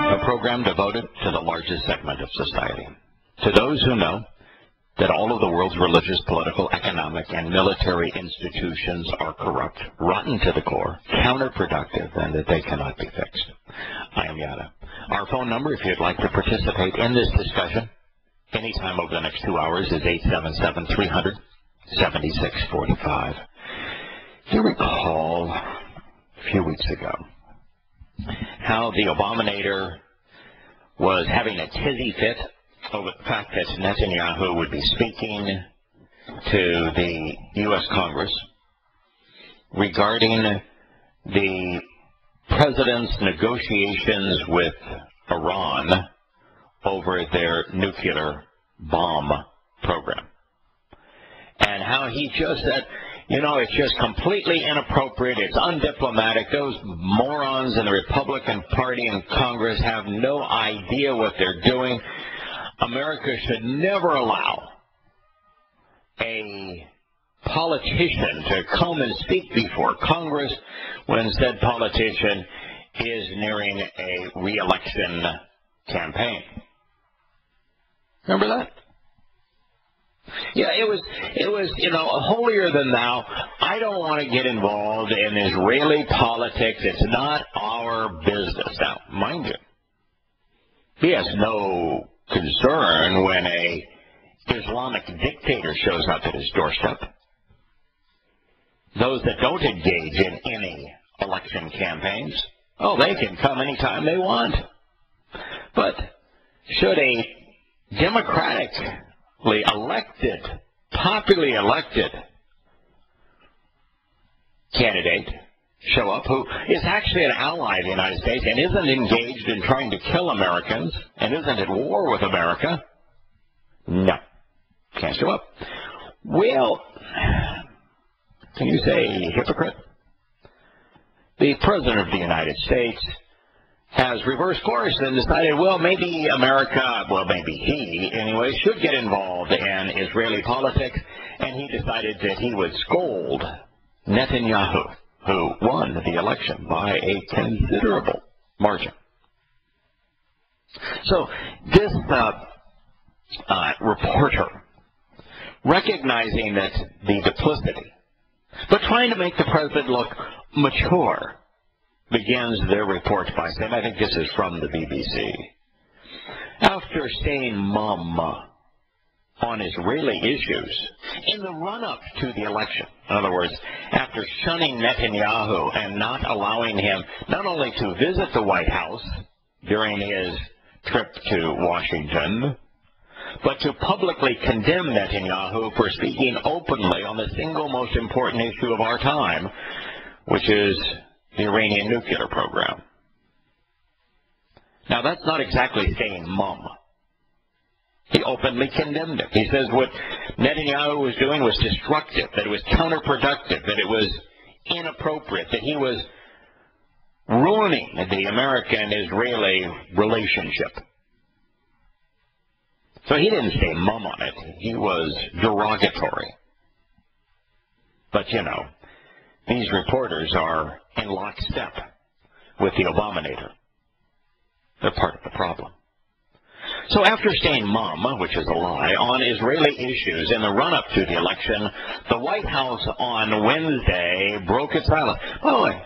a program devoted to the largest segment of society, to those who know that all of the world's religious, political, economic, and military institutions are corrupt, rotten to the core, counterproductive, and that they cannot be fixed. I am Yahowah. Our phone number, if you'd like to participate in this discussion anytime over the next 2 hours, is 877-300-7645. You recall a few weeks ago how the Abominator was having a tizzy fit over the fact that Netanyahu would be speaking to the U.S. Congress regarding the president's negotiations with Iran over their nuclear bomb program. And how he just said, you know, it's just completely inappropriate, it's undiplomatic, those morons in the Republican Party and Congress have no idea what they're doing. America should never allow a politician to come and speak before Congress when said politician is nearing a re-election campaign. Remember that? Yeah, it was, you know, holier than thou. I don't want to get involved in Israeli politics. It's not our business. Now, mind you, he has no concern when a Islamic dictator shows up at his doorstep. Those that don't engage in any election campaigns, oh, they can come anytime they want. But should a democratically elected, popularly elected candidate show up who is actually an ally of the United States and isn't engaged in trying to kill Americans and isn't at war with America, no, can't show up. Well, can you say hypocrite? The President of the United States has reversed course and decided, well, maybe America, well, maybe he, anyway, should get involved in Israeli politics, and he decided that he would scold Netanyahu, who won the election by a considerable margin. So this reporter, recognizing that the duplicity, but trying to make the president look mature, begins their report by saying, I think this is from the BBC, after staying mum on Israeli issues in the run-up to the election. In other words, after shunning Netanyahu and not allowing him not only to visit the White House during his trip to Washington, but to publicly condemn Netanyahu for speaking openly on the single most important issue of our time, which is the Iranian nuclear program. Now, that's not exactly staying mum. He openly condemned it. He says what Netanyahu was doing was destructive, that it was counterproductive, that it was inappropriate, that he was ruining the American-Israeli relationship. So he didn't stay mum on it. He was derogatory. But, you know, these reporters are in lockstep with the Abominator. They're part of the problem. So after staying mum, which is a lie, on Israeli issues in the run-up to the election, the White House on Wednesday broke its silence. By the way,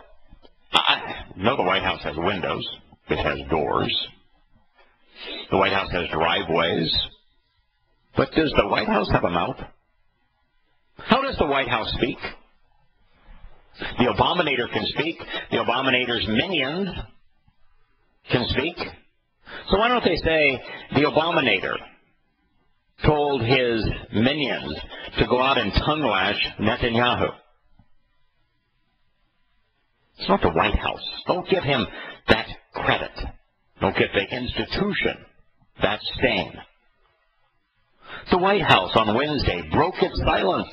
I know the White House has windows. It has doors. The White House has driveways. But does the White House have a mouth? How does the White House speak? The Abominator can speak. The Abominator's minions can speak. So why don't they say the Abominator told his minions to go out and tongue-lash Netanyahu? It's not the White House. Don't give him that credit. Don't give the institution that stain. The White House on Wednesday broke its silence,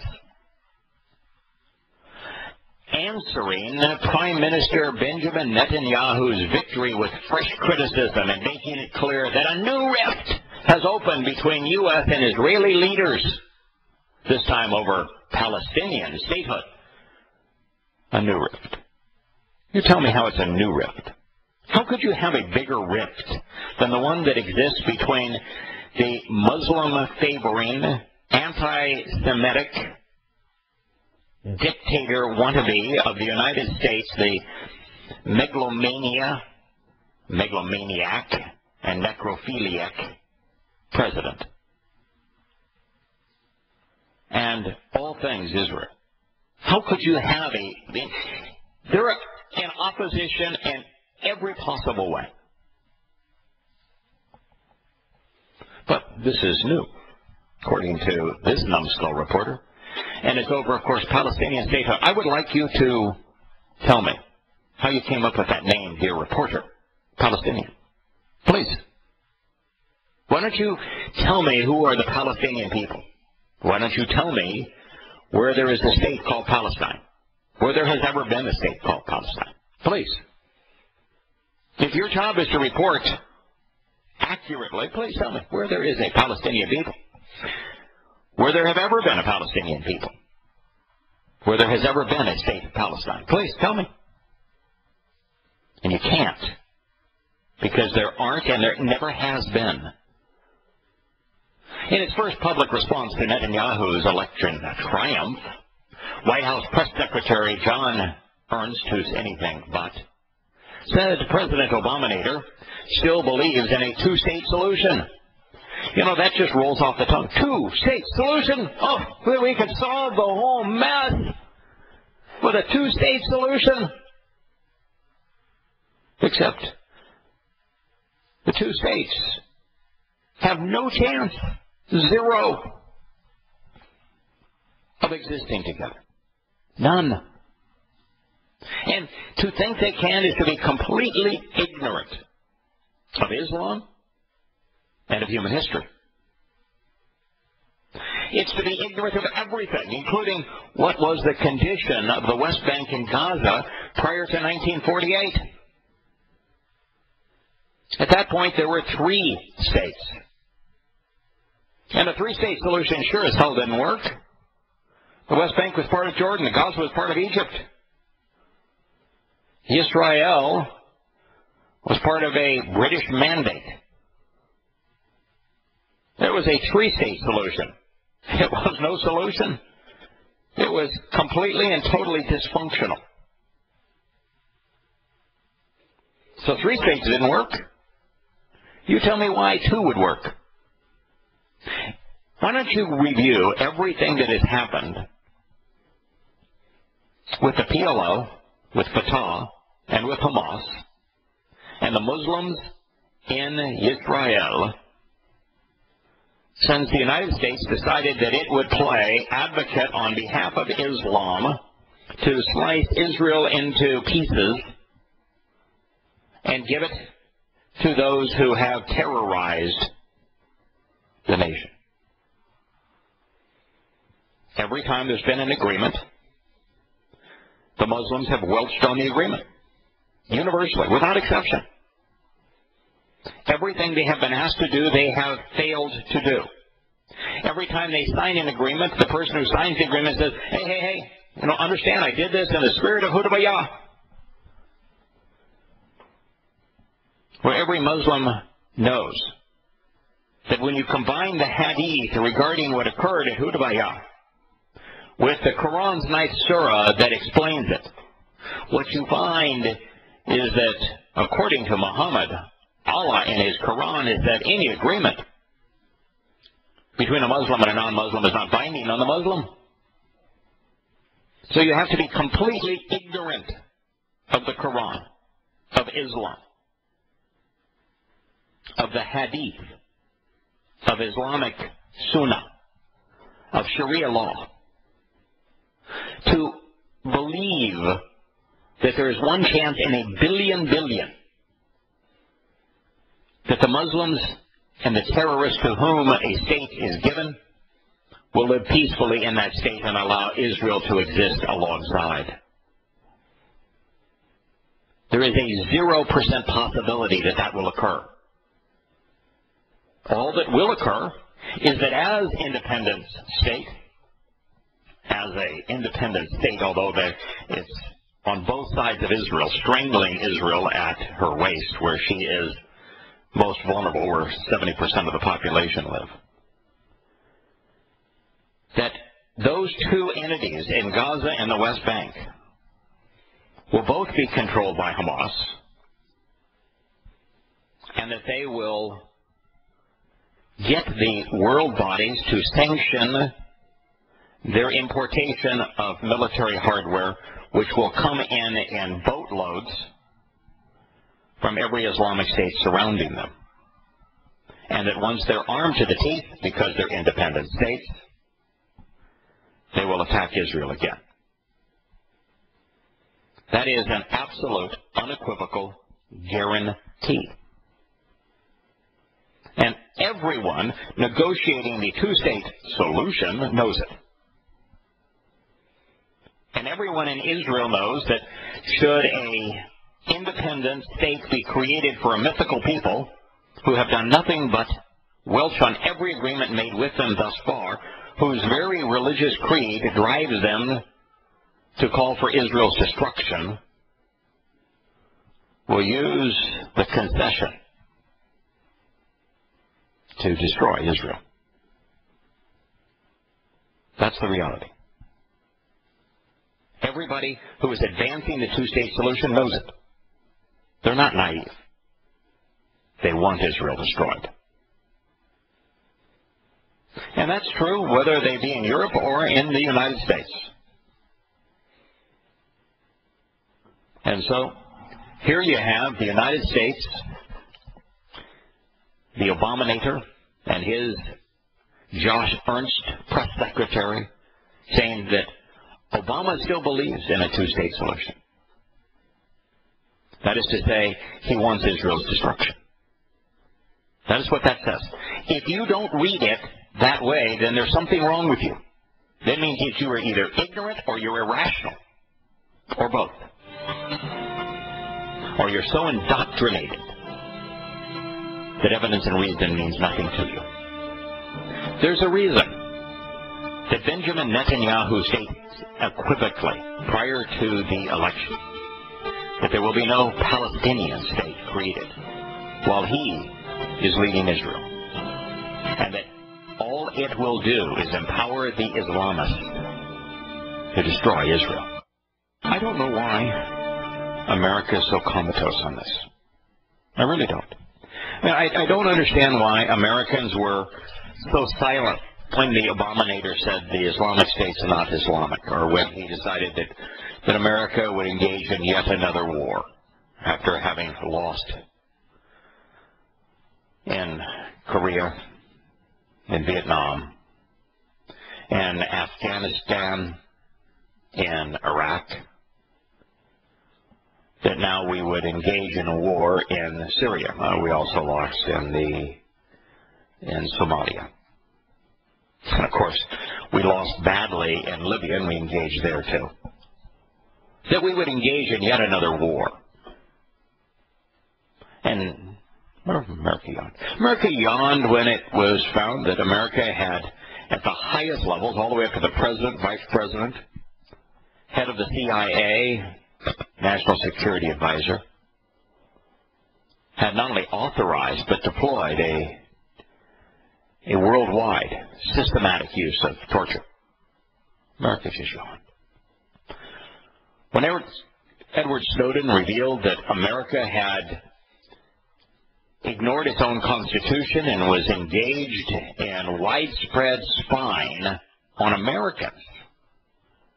answering Prime Minister Benjamin Netanyahu's victory with fresh criticism and making it clear that a new rift has opened between U.S. and Israeli leaders, this time over Palestinian statehood. A new rift. You tell me how it's a new rift. How could you have a bigger rift than the one that exists between the Muslim-favoring, anti-Semitic dictator wannabe of the United States, the megalomaniac and necrophiliac president, and all things Israel? How could you have they're in opposition in every possible way. But this is new, according to this numbskull reporter. And it's over, of course, Palestinian statehood. I would like you to tell me how you came up with that name, dear reporter, Palestinian. Please. Why don't you tell me who are the Palestinian people? Why don't you tell me where there is a state called Palestine? Where there has ever been a state called Palestine? Please. If your job is to report accurately, please tell me where there is a Palestinian people. Where there have ever been a Palestinian people. Where there has ever been a state of Palestine. Please tell me. And you can't. Because there aren't and there never has been. In its first public response to Netanyahu's election triumph, White House Press Secretary John Ernst, who's anything but, said President Obama still believes in a two-state solution. You know, that just rolls off the tongue. Two-state solution? Oh, we could solve the whole mess with a two-state solution. Except the two states have no chance, zero, of existing together. None. And to think they can is to be completely ignorant of Islam and of human history. It's to be ignorant of everything, including what was the condition of the West Bank and Gaza prior to 1948. At that point, there were 3 states. And a 3-state solution sure as hell didn't work. The West Bank was part of Jordan. The Gaza was part of Egypt. Israel was part of a British mandate. There was a 3-state solution. It was no solution. It was completely and totally dysfunctional. So 3 states didn't work. You tell me why 2 would work. Why don't you review everything that has happened with the PLO, with Fatah, and with Hamas, and the Muslims in Israel, since the United States decided that it would play advocate on behalf of Islam to slice Israel into pieces and give it to those who have terrorized the nation. Every time there's been an agreement, the Muslims have welched on the agreement, universally, without exception. Everything they have been asked to do, they have failed to do. Every time they sign an agreement, the person who signs the agreement says, hey, understand, I did this in the spirit of Yahowah. Well, every Muslim knows that when you combine the hadith regarding what occurred at Yahowah with the Quran's ninth surah that explains it, what you find is that, according to Muhammad, Allah in his Quran, is that any agreement between a Muslim and a non-Muslim is not binding on the Muslim. So you have to be completely ignorant of the Quran, of Islam, of the Hadith, of Islamic Sunnah, of Sharia law, to believe that there is one chance in a billion that the Muslims and the terrorists to whom a state is given will live peacefully in that state and allow Israel to exist alongside. There is a 0% possibility that that will occur. All that will occur is that as an independent state, although it's on both sides of Israel, strangling Israel at her waist, where she is most vulnerable, where 70% of the population live. That those two entities in Gaza and the West Bank will both be controlled by Hamas, and that they will get the world bodies to sanction their importation of military hardware, which will come in boatloads from every Islamic state surrounding them. And that once they're armed to the teeth, because they're independent states, they will attack Israel again. That is an absolute, unequivocal guarantee. And everyone negotiating the two-state solution knows it. And everyone in Israel knows that should an independent state be created for a mythical people who have done nothing but welch on every agreement made with them thus far, whose very religious creed drives them to call for Israel's destruction, will use the concession to destroy Israel. That's the reality. Everybody who is advancing the two-state solution knows it. They're not naive. They want Israel destroyed. And that's true whether they be in Europe or in the United States. And so, here you have the United States, the Abominator, and his Josh Ernst, press secretary, saying that Obama still believes in a two-state solution. That is to say, he wants Israel's destruction. That is what that says. If you don't read it that way, then there's something wrong with you. That means that you are either ignorant or you're irrational, or both. Or you're so indoctrinated that evidence and reason means nothing to you. There's a reason that Benjamin Netanyahu states equivocally prior to the election that there will be no Palestinian state created while he is leading Israel, and that all it will do is empower the Islamists to destroy Israel. I don't know why America is so comatose on this. I really don't. I don't understand why Americans were so silent when the Abominator said the Islamic State's not Islamic, or when he decided that America would engage in yet another war after having lost in Korea, in Vietnam, in Afghanistan, in Iraq, that now we would engage in a war in Syria. We also lost in Somalia. And of course, we lost badly in Libya, and we engaged there too. That we would engage in yet another war. And America yawned. America yawned when it was found that America had, at the highest levels, all the way up to the president, vice president, head of the CIA, National Security Advisor, had not only authorized but deployed a worldwide systematic use of torture. America just yawned. When Edward Snowden revealed that America had ignored its own constitution and was engaged in widespread spying on Americans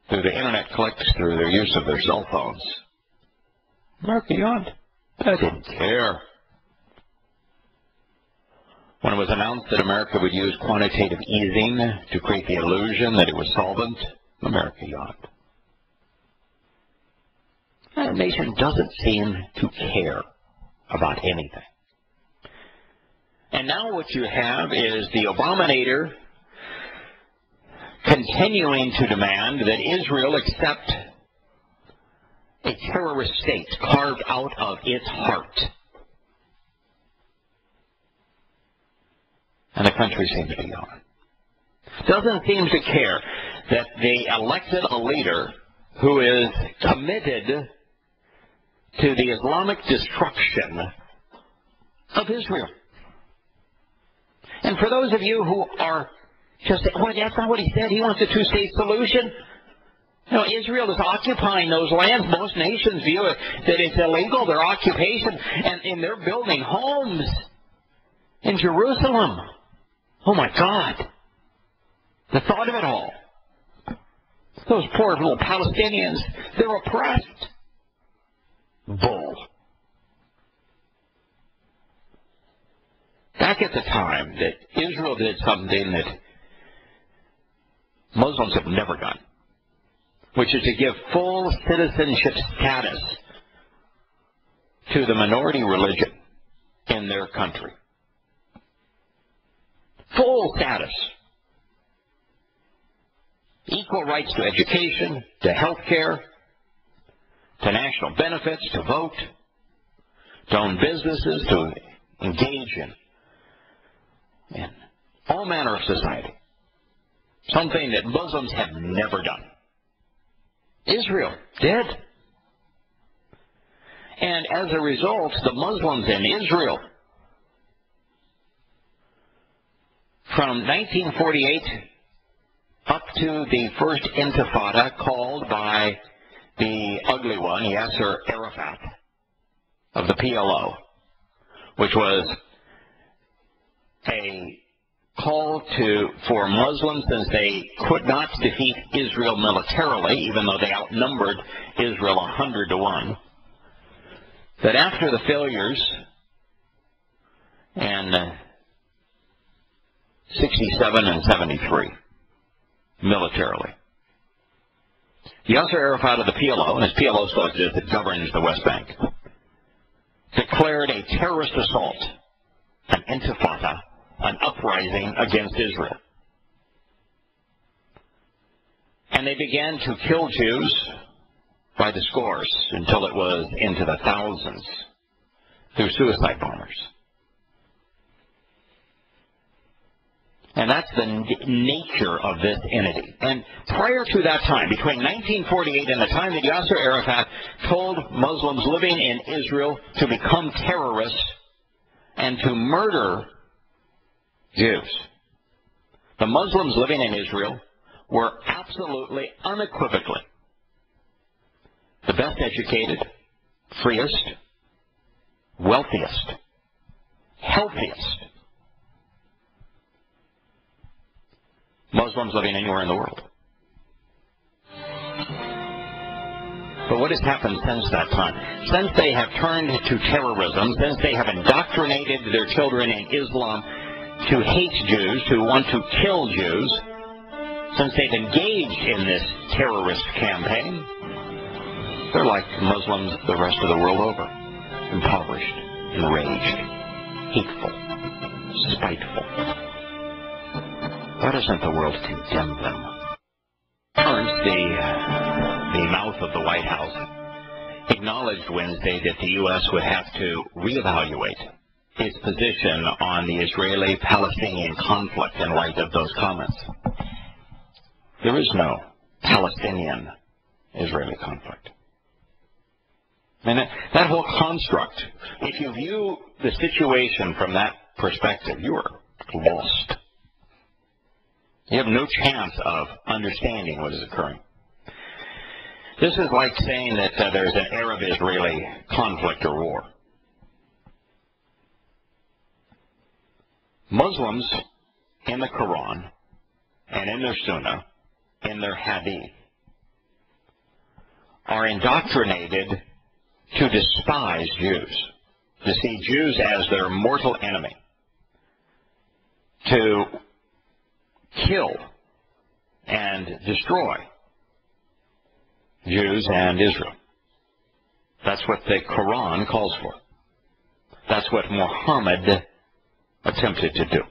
through the internet clicks, through their use of their cell phones, America yawned. I didn't care. When it was announced that America would use quantitative easing to create the illusion that it was solvent, America yawned. The nation doesn't seem to care about anything. And now what you have is the Abominator continuing to demand that Israel accept a terrorist state carved out of its heart. And the country seems to be on. Doesn't seem to care that they elected a leader who is committed to the Islamic destruction of Israel. And for those of you who are just saying, well, that's not what he said. He wants a two-state solution. You know, Israel is occupying those lands. Most nations view it that it's illegal, their occupation, and they're building homes in Jerusalem. Oh, my God. The thought of it all. Those poor little Palestinians, they're oppressed. Bull. Back at the time that Israel did something that Muslims have never done, which is to give full citizenship status to the minority religion in their country. Full status. Equal rights to education, to health care, to national benefits, to vote, to own businesses, to engage in all manner of society. Something that Muslims have never done. Israel did. And as a result, the Muslims in Israel, from 1948 up to the first intifada called by the ugly one, Yasser Arafat, of the PLO, which was a call for Muslims, since they could not defeat Israel militarily, even though they outnumbered Israel 100 to 1, that after the failures in 67 and 73, militarily, Yasser Arafat of the PLO, and his PLO still exists, that governs the West Bank, declared a terrorist assault, an intifada, an uprising against Israel. And they began to kill Jews by the scores until it was into the thousands through suicide bombers. And that's the nature of this entity. And prior to that time, between 1948 and the time that Yasser Arafat told Muslims living in Israel to become terrorists and to murder Jews, the Muslims living in Israel were absolutely, unequivocally the best educated, freest, wealthiest, healthiest Muslims living anywhere in the world. But what has happened since that time? Since they have turned to terrorism, since they have indoctrinated their children in Islam to hate Jews, to want to kill Jews, since they've engaged in this terrorist campaign, they're like Muslims the rest of the world over. Impoverished, enraged, hateful, spiteful. Why doesn't the world condemn them? The mouth of the White House acknowledged Wednesday that the U.S. would have to reevaluate its position on the Israeli-Palestinian conflict in light of those comments. There is no Palestinian-Israeli conflict. And that whole construct, if you view the situation from that perspective, you are lost. You have no chance of understanding what is occurring. This is like saying that there's an Arab-Israeli conflict or war. Muslims in the Quran and in their Sunnah, in their Hadith, are indoctrinated to despise Jews, to see Jews as their mortal enemy, to kill and destroy Jews and Israel. That's what the Quran calls for. That's what Muhammad attempted to do.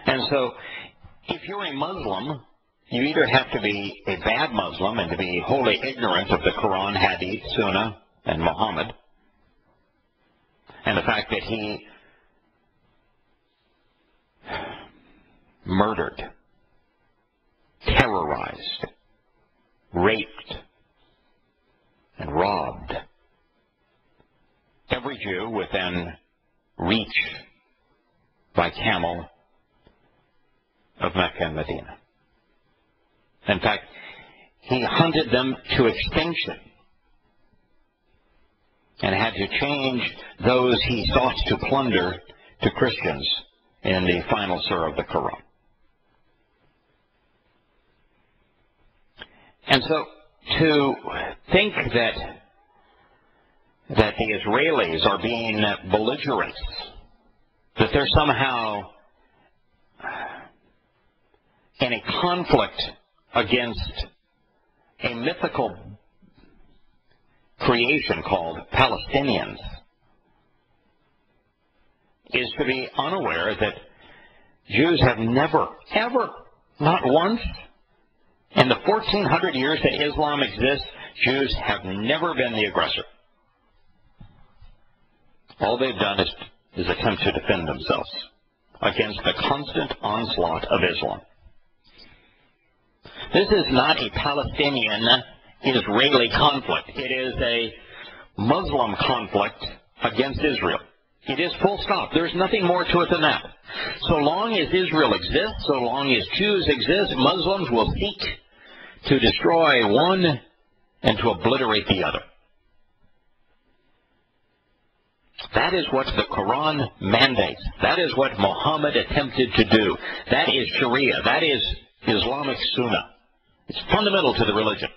And so, if you're a Muslim, you either have to be a bad Muslim and to be wholly ignorant of the Quran, Hadith, Sunnah, and Muhammad, and the fact that he murdered, terrorized, raped, and robbed every Jew within reach by camel of Mecca and Medina. In fact, he hunted them to extinction and had to change those he sought to plunder to Christians in the final surah of the Quran. And so to think that the Israelis are being belligerents, that they're somehow in a conflict against a mythical creation called Palestinians, is to be unaware that Jews have never, ever, not once, in the 1400 years that Islam exists, Jews have never been the aggressor. All they've done is attempt to defend themselves against the constant onslaught of Islam. This is not a Palestinian-Israeli conflict. It is a Muslim conflict against Israel. It is full stop. There's nothing more to it than that. So long as Israel exists, so long as Jews exist, Muslims will seek to destroy one and to obliterate the other. That is what the Quran mandates. That is what Muhammad attempted to do. That is Sharia. That is Islamic Sunnah. It's fundamental to the religion.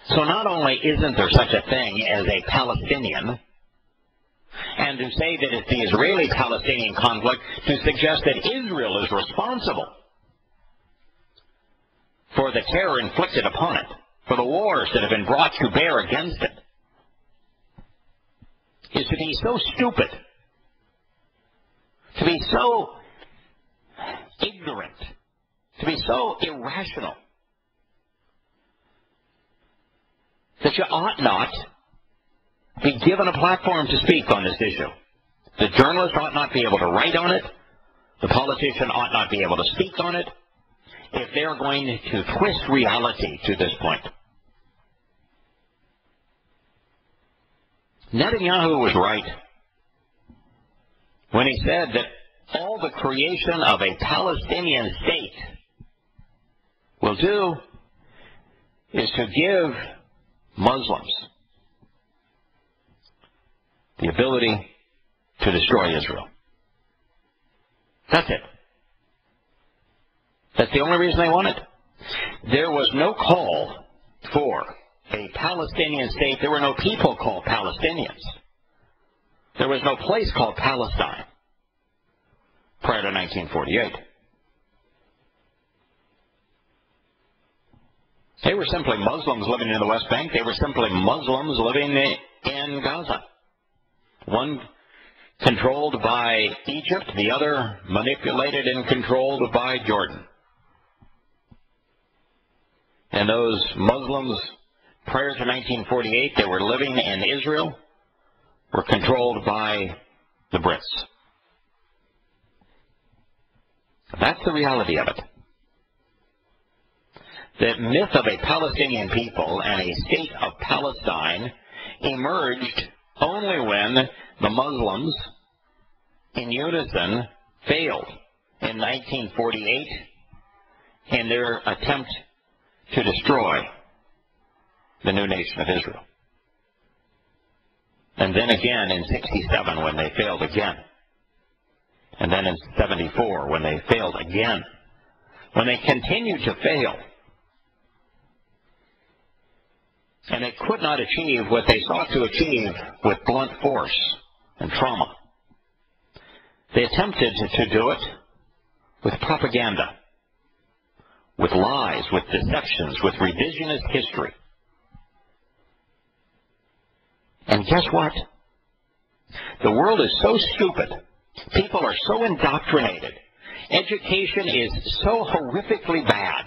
So not only isn't there such a thing as a Palestinian, and to say that it's the Israeli-Palestinian conflict, to suggest that Israel is responsible for the terror inflicted upon it, for the wars that have been brought to bear against it, is to be so stupid, to be so ignorant, to be so irrational, that you ought not be given a platform to speak on this issue. The journalist ought not be able to write on it. The politician ought not be able to speak on it if they're going to twist reality to this point. Netanyahu was right when he said that all the creation of a Palestinian state will do is to give Muslims the ability to destroy Israel. That's it. That's the only reason they want it. There was no call for a Palestinian state. There were no people called Palestinians. There was no place called Palestine prior to 1948. They were simply Muslims living in the West Bank. They were simply Muslims living in Gaza. One controlled by Egypt, the other manipulated and controlled by Jordan. And those Muslims, prior to 1948, they were living in Israel, were controlled by the Brits. That's the reality of it. The myth of a Palestinian people and a state of Palestine emerged only when the Muslims, in unison, failed in 1948 in their attempt to destroy the new nation of Israel. And then again in 67 when they failed again. And then in 74 when they failed again. When they continued to fail, and they could not achieve what they sought to achieve with blunt force and trauma, they attempted to do it with propaganda, with lies, with deceptions, with revisionist history. And guess what? The world is so stupid. People are so indoctrinated. Education is so horrifically bad.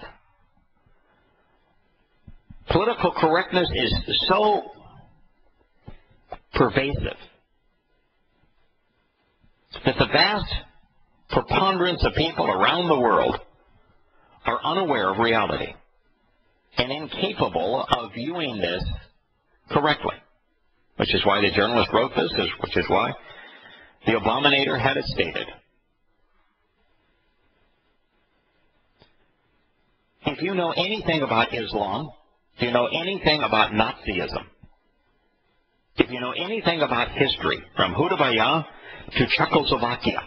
Political correctness is so pervasive that the vast preponderance of people around the world are unaware of reality and incapable of viewing this correctly, which is why the journalist wrote this, which is why the Abominator had it stated. If you know anything about Islam, if you know anything about Nazism, if you know anything about history, from Hudavaya to Czechoslovakia,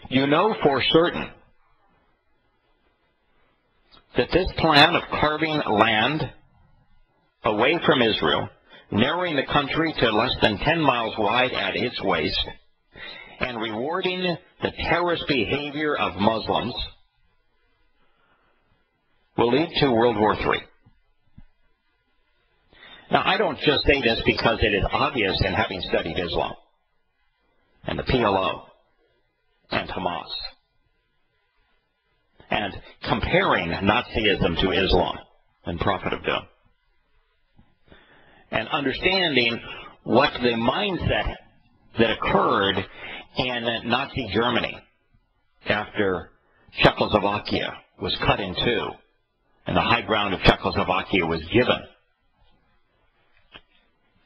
you know for certain that this plan of carving land away from Israel, narrowing the country to less than 10 miles wide at its waist, and rewarding the terrorist behavior of Muslims will lead to World War III. Now, I don't just say this because it is obvious in having studied Islam and the PLO and Hamas and comparing Nazism to Islam and Prophet of Doom and understanding what the mindset that occurred in Nazi Germany after Czechoslovakia was cut in two and the high ground of Czechoslovakia was given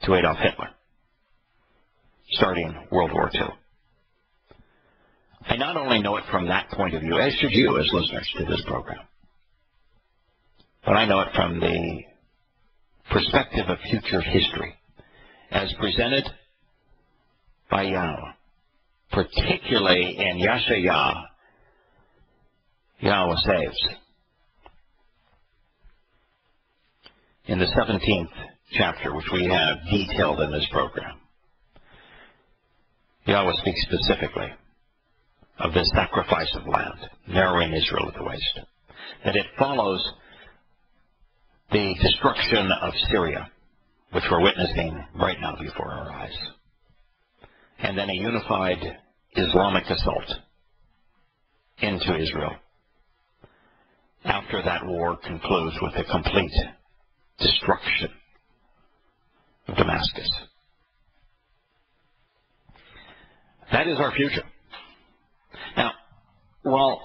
to Adolf Hitler, starting World War II. I not only know it from that point of view, as should you as listeners to this program, but I know it from the perspective of future history as presented by Yahowah, particularly in Yahowah, Yahowah Saves. In the 17th chapter, which we have detailed in this program, Yahowah speaks specifically of this sacrifice of land, narrowing Israel at the waist, that it follows the destruction of Syria, which we're witnessing right now before our eyes, and then a unified Islamic assault into Israel after that war concludes with a complete destruction of Damascus. That is our future. Now, while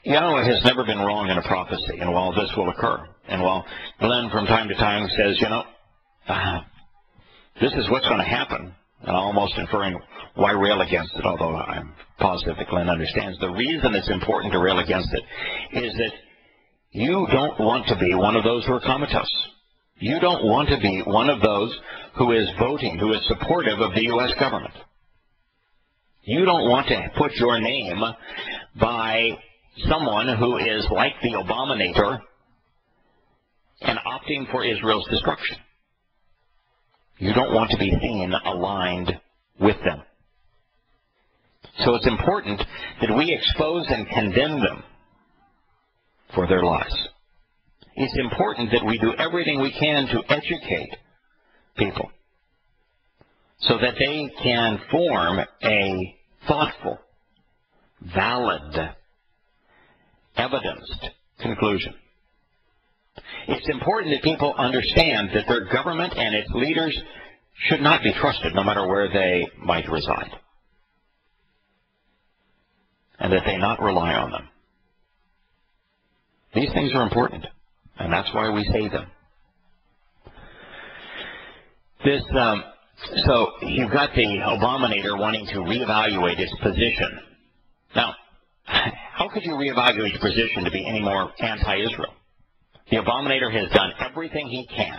Yahowah has never been wrong in a prophecy, and while this will occur, and while Glenn from time to time says, this is what's going to happen, and almost inferring why rail against it, although I'm positive that Glenn understands the reason it's important to rail against it, is that you don't want to be one of those who are comatose. You don't want to be one of those who is voting, who is supportive of the U.S. government. You don't want to put your name by someone who is like the Abominator and opting for Israel's destruction. You don't want to be seen aligned with them. So it's important that we expose and condemn them for their lies. It's important that we do everything we can to educate people so that they can form a thoughtful, valid, evidenced conclusion. It's important that people understand that their government and its leaders should not be trusted no matter where they might reside, and that they not rely on them. These things are important, and that's why we say them. So you've got the Abominator wanting to reevaluate its position. Now, how could you reevaluate the position to be any more anti-Israel? The Abominator has done everything he can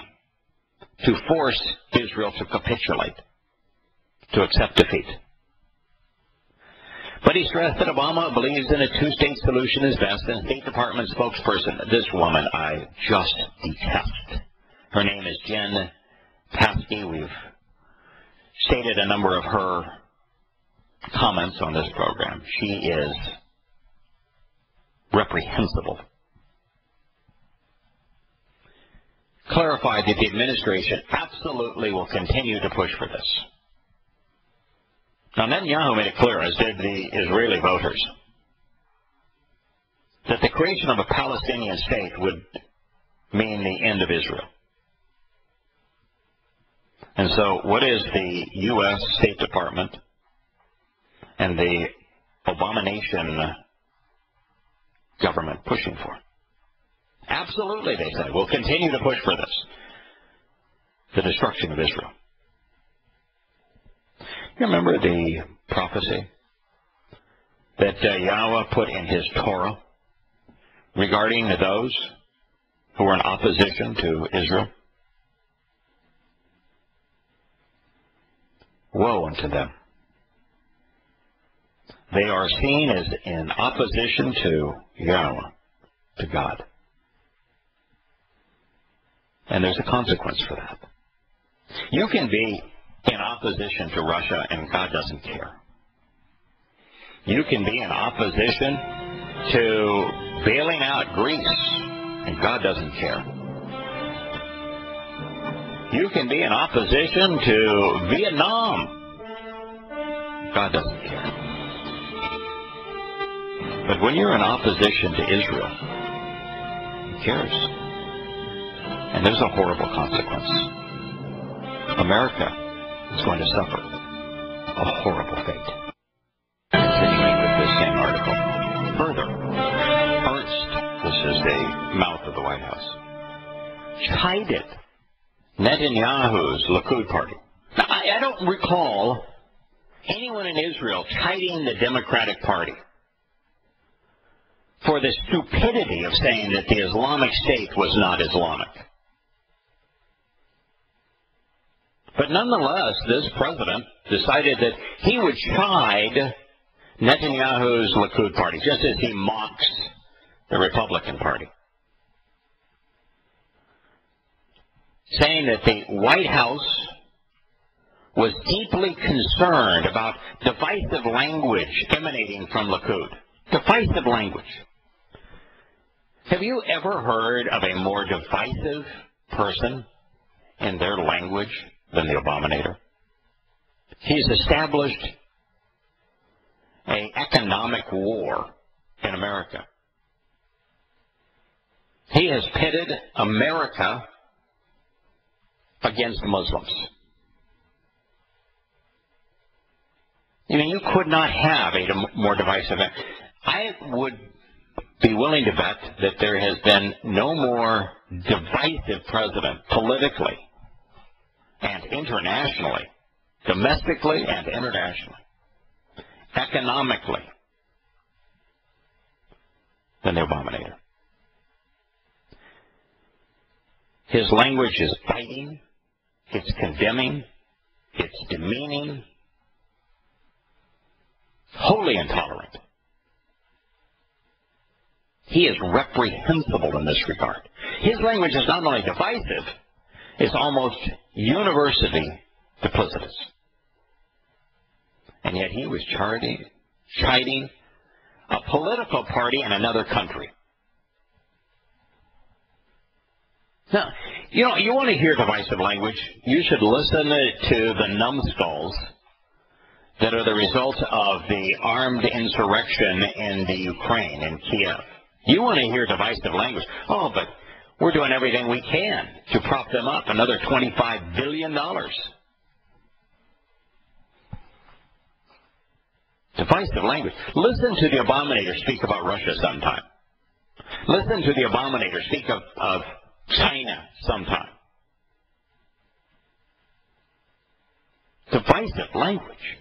to force Israel to capitulate, to accept defeat. But he stressed that Obama believes in a two-state solution is best, and State Department spokesperson, this woman I just detest. Her name is Jen Psaki. We've stated a number of her comments on this program. She is reprehensible. Clarified that the administration absolutely will continue to push for this. Now, Netanyahu made it clear, as did the Israeli voters, that the creation of a Palestinian state would mean the end of Israel. And so what is the U.S. State Department and the abomination government pushing for. Absolutely, they say. We'll continue to push for this. The destruction of Israel. You remember the prophecy that Yahowah put in his Torah regarding those who were in opposition to Israel? Woe unto them. They are seen as in opposition to Yahowah, to God. And there's a consequence for that. You can be in opposition to Russia and God doesn't care. You can be in opposition to bailing out Greece and God doesn't care. You can be in opposition to Vietnam. God doesn't care. But when you're in opposition to Israel, He cares. And there's a horrible consequence. America is going to suffer a horrible fate. Continuing with this same article. Further, Ernst, this is the mouth of the White House, chided Netanyahu's Likud party. Now, I don't recall anyone in Israel chiding the Democratic Party for the stupidity of saying that the Islamic State was not Islamic. But nonetheless, this president decided that he would chide Netanyahu's Likud party, just as he mocks the Republican Party, saying that the White House was deeply concerned about divisive language emanating from Likud. Divisive language. Have you ever heard of a more divisive person in their language than the Abominator? He's established an economic war in America. He has pitted America against Muslims. I mean, you could not have a more divisive. I would be willing to bet that there has been no more divisive president politically and internationally, domestically and internationally, economically, than the Abominator. His language is biting, it's condemning, it's demeaning, wholly intolerant. He is reprehensible in this regard. His language is not only divisive, it's almost universally duplicitous. And yet he was chiding a political party in another country. Now, you know, you want to hear divisive language, you should listen to the numbskulls that are the result of the armed insurrection in the Ukraine, in Kiev. You want to hear divisive language. Oh, but we're doing everything we can to prop them up. Another $25 billion. Divisive language. Listen to the Abominator speak about Russia sometime. Listen to the Abominator speak of China sometime. Divisive language.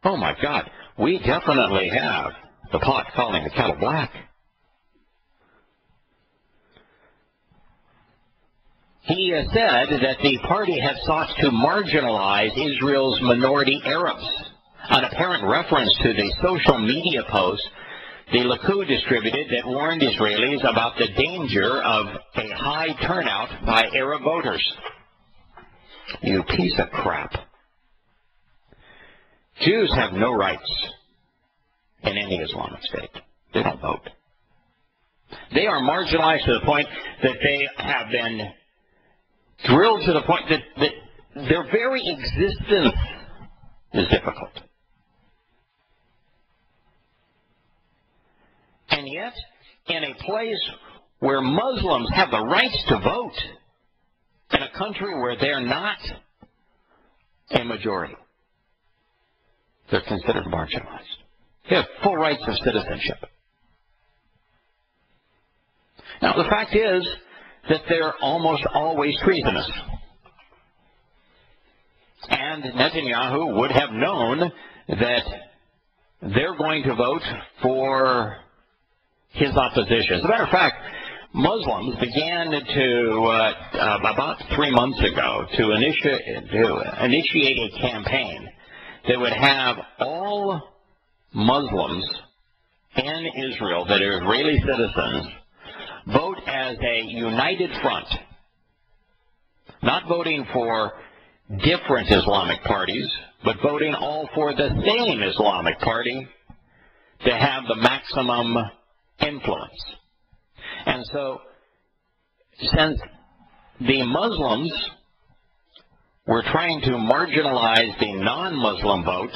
Oh my God, we definitely have the pot calling the kettle black. He has said that the party has sought to marginalize Israel's minority Arabs, an apparent reference to the social media post the Likud distributed that warned Israelis about the danger of a high turnout by Arab voters. You piece of crap. Jews have no rights in any Islamic state. They don't vote. They are marginalized to the point that they have been drilled to the point that their very existence is difficult. And yet, in a place where Muslims have the rights to vote, in a country where they're not a majority, they're considered marginalized. They have full rights of citizenship. Now, the fact is that they're almost always treasonous. And Netanyahu would have known that they're going to vote for his opposition. As a matter of fact, Muslims began to, about 3 months ago, to initiate a campaign that would have all Muslims in Israel that are Israeli citizens vote as a united front, not voting for different Islamic parties, but voting all for the same Islamic party to have the maximum influence. And so, since the Muslims were trying to marginalize the non-Muslim vote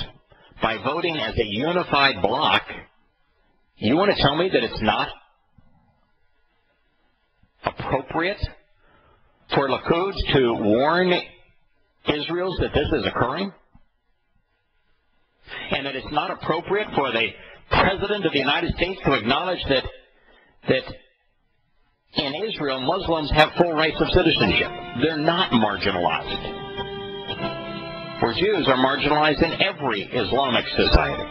by voting as a unified bloc, you want to tell me that it's not appropriate for Likud to warn Israel that this is occurring? And that it's not appropriate for the President of the United States to acknowledge that in Israel, Muslims have full rights of citizenship. They're not marginalized. Where Jews are marginalized in every Islamic society.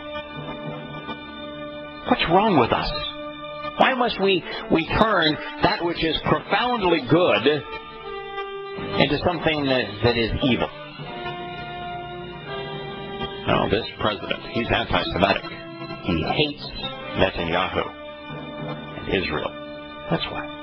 What's wrong with us? Why must we turn that which is profoundly good into something that is evil? No, this president, he's anti-Semitic. He hates Netanyahu and Israel. That's why.